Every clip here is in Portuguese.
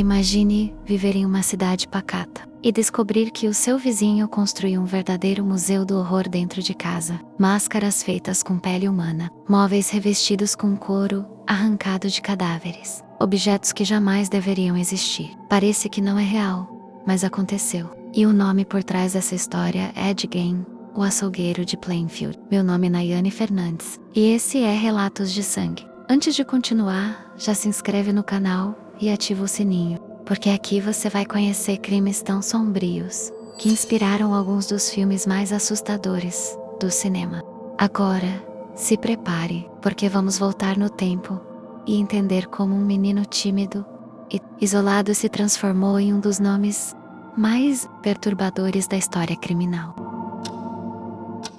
Imagine viver em uma cidade pacata e descobrir que o seu vizinho construiu um verdadeiro museu do horror dentro de casa. Máscaras feitas com pele humana, móveis revestidos com couro arrancado de cadáveres, objetos que jamais deveriam existir. Parece que não é real, mas aconteceu. E o nome por trás dessa história é Ed Gein, o açougueiro de Plainfield. Meu nome é Nayane Fernandes e esse é Relatos de Sangue. Antes de continuar, já se inscreve no canal e ativa o sininho, porque aqui você vai conhecer crimes tão sombrios que inspiraram alguns dos filmes mais assustadores do cinema. Agora, se prepare, porque vamos voltar no tempo e entender como um menino tímido e isolado se transformou em um dos nomes mais perturbadores da história criminal.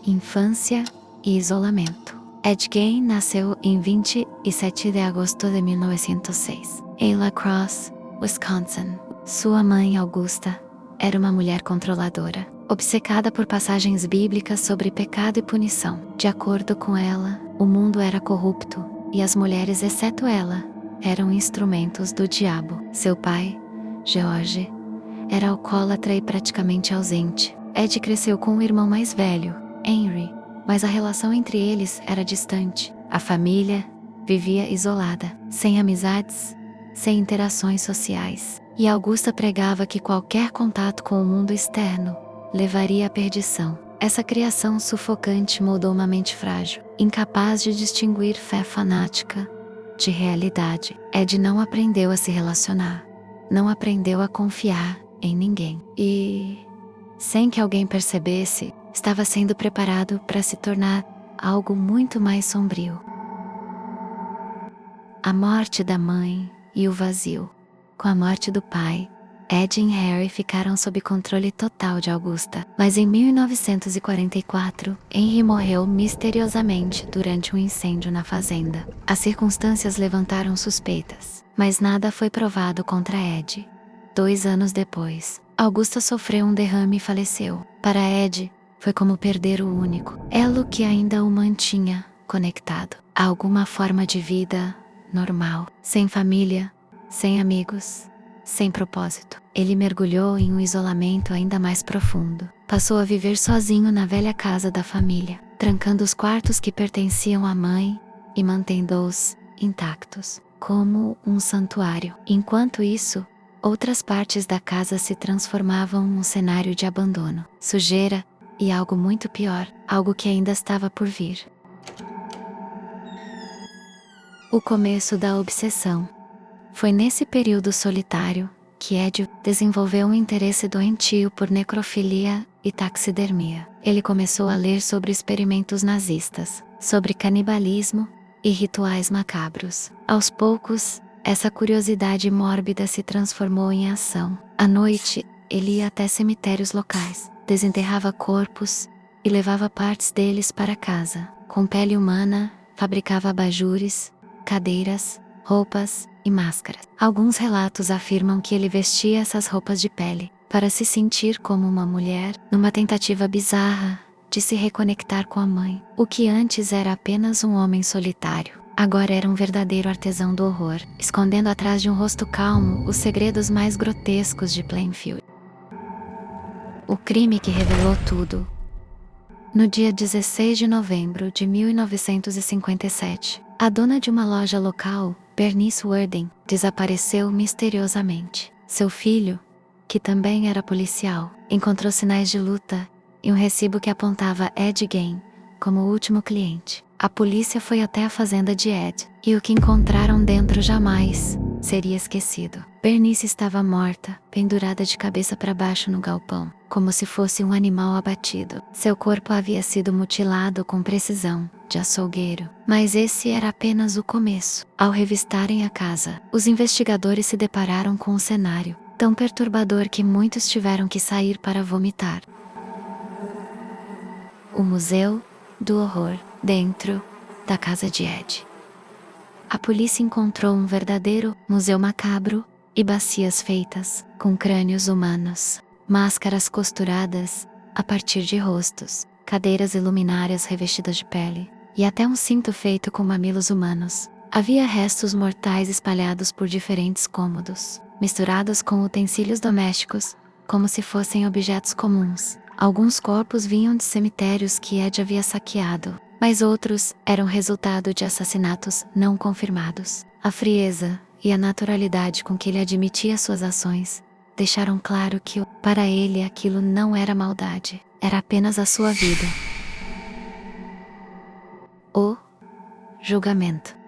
Infância e isolamento. Ed Gein nasceu em 27 de agosto de 1906, em La Crosse, Wisconsin. Sua mãe, Augusta, era uma mulher controladora, obcecada por passagens bíblicas sobre pecado e punição. De acordo com ela, o mundo era corrupto e as mulheres, exceto ela, eram instrumentos do diabo. Seu pai, George, era alcoólatra e praticamente ausente. Ed cresceu com um irmão mais velho, Henry, mas a relação entre eles era distante. A família vivia isolada, sem amizades, sem interações sociais. E Augusta pregava que qualquer contato com o mundo externo levaria à perdição. Essa criação sufocante moldou uma mente frágil, incapaz de distinguir fé fanática de realidade. Ed não aprendeu a se relacionar, não aprendeu a confiar em ninguém. E, sem que alguém percebesse, estava sendo preparado para se tornar algo muito mais sombrio. A morte da mãe e o vazio. Com a morte do pai, Ed e Harry ficaram sob controle total de Augusta. Mas em 1944, Henry morreu misteriosamente durante um incêndio na fazenda. As circunstâncias levantaram suspeitas, mas nada foi provado contra Ed. 2 anos depois, Augusta sofreu um derrame e faleceu. Para Ed, foi como perder o único elo que ainda o mantinha conectado a alguma forma de vida normal. Sem família, sem amigos, sem propósito. Ele mergulhou em um isolamento ainda mais profundo. Passou a viver sozinho na velha casa da família, trancando os quartos que pertenciam à mãe e mantendo-os intactos, como um santuário. Enquanto isso, outras partes da casa se transformavam num cenário de abandono, sujeira e algo muito pior, algo que ainda estava por vir. O começo da obsessão. Foi nesse período solitário que Ed desenvolveu um interesse doentio por necrofilia e taxidermia. Ele começou a ler sobre experimentos nazistas, sobre canibalismo e rituais macabros. Aos poucos, essa curiosidade mórbida se transformou em ação. À noite, ele ia até cemitérios locais, desenterrava corpos e levava partes deles para casa. Com pele humana, fabricava abajures, cadeiras, roupas e máscaras. Alguns relatos afirmam que ele vestia essas roupas de pele para se sentir como uma mulher, numa tentativa bizarra de se reconectar com a mãe. O que antes era apenas um homem solitário, agora era um verdadeiro artesão do horror, escondendo atrás de um rosto calmo os segredos mais grotescos de Plainfield. O crime que revelou tudo. No dia 16 de novembro de 1957, a dona de uma loja local, Bernice Worden, desapareceu misteriosamente. Seu filho, que também era policial, encontrou sinais de luta e um recibo que apontava Ed Gein como o último cliente. A polícia foi até a fazenda de Ed, e o que encontraram dentro jamais seria esquecido. Bernice estava morta, pendurada de cabeça para baixo no galpão, como se fosse um animal abatido. Seu corpo havia sido mutilado com precisão de açougueiro. Mas esse era apenas o começo. Ao revistarem a casa, os investigadores se depararam com um cenário tão perturbador que muitos tiveram que sair para vomitar. O Museu do Horror, dentro da casa de Ed. A polícia encontrou um verdadeiro museu macabro e bacias feitas com crânios humanos, máscaras costuradas a partir de rostos, cadeiras e luminárias revestidas de pele, e até um cinto feito com mamilos humanos. Havia restos mortais espalhados por diferentes cômodos, misturados com utensílios domésticos, como se fossem objetos comuns. Alguns corpos vinham de cemitérios que Ed havia saqueado, mas outros eram resultado de assassinatos não confirmados. A frieza e a naturalidade com que ele admitia suas ações deixaram claro que, para ele, aquilo não era maldade, era apenas a sua vida. O julgamento.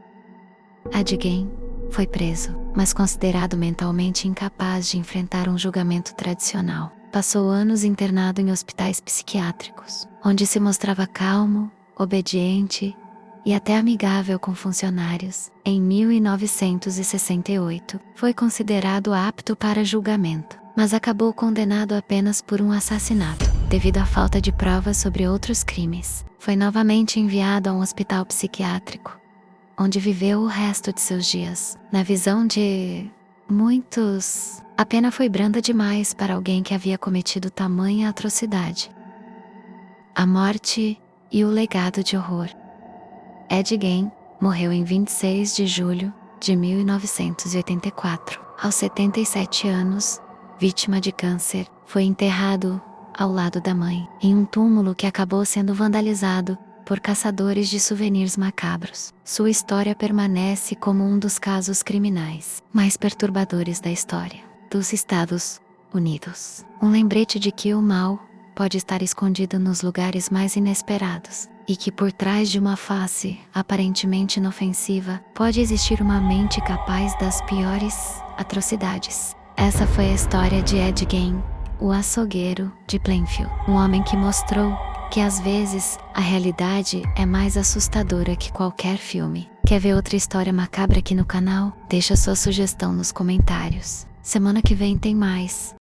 Ed Gein foi preso, mas considerado mentalmente incapaz de enfrentar um julgamento tradicional. Passou anos internado em hospitais psiquiátricos, onde se mostrava calmo, obediente e até amigável com funcionários. Em 1968, foi considerado apto para julgamento, mas acabou condenado apenas por um assassinato, devido à falta de provas sobre outros crimes. Foi novamente enviado a um hospital psiquiátrico, onde viveu o resto de seus dias. Na visão de muitos, a pena foi branda demais para alguém que havia cometido tamanha atrocidade. A morte e o legado de horror. Ed Gein morreu em 26 de julho de 1984, aos 77 anos, vítima de câncer. Foi enterrado ao lado da mãe, em um túmulo que acabou sendo vandalizado por caçadores de souvenirs macabros. Sua história permanece como um dos casos criminais mais perturbadores da história dos Estados Unidos. Um lembrete de que o mal pode estar escondido nos lugares mais inesperados, e que por trás de uma face aparentemente inofensiva pode existir uma mente capaz das piores atrocidades. Essa foi a história de Ed Gein, o açougueiro de Plainfield, um homem que mostrou que às vezes a realidade é mais assustadora que qualquer filme. Quer ver outra história macabra aqui no canal? Deixa sua sugestão nos comentários. Semana que vem tem mais.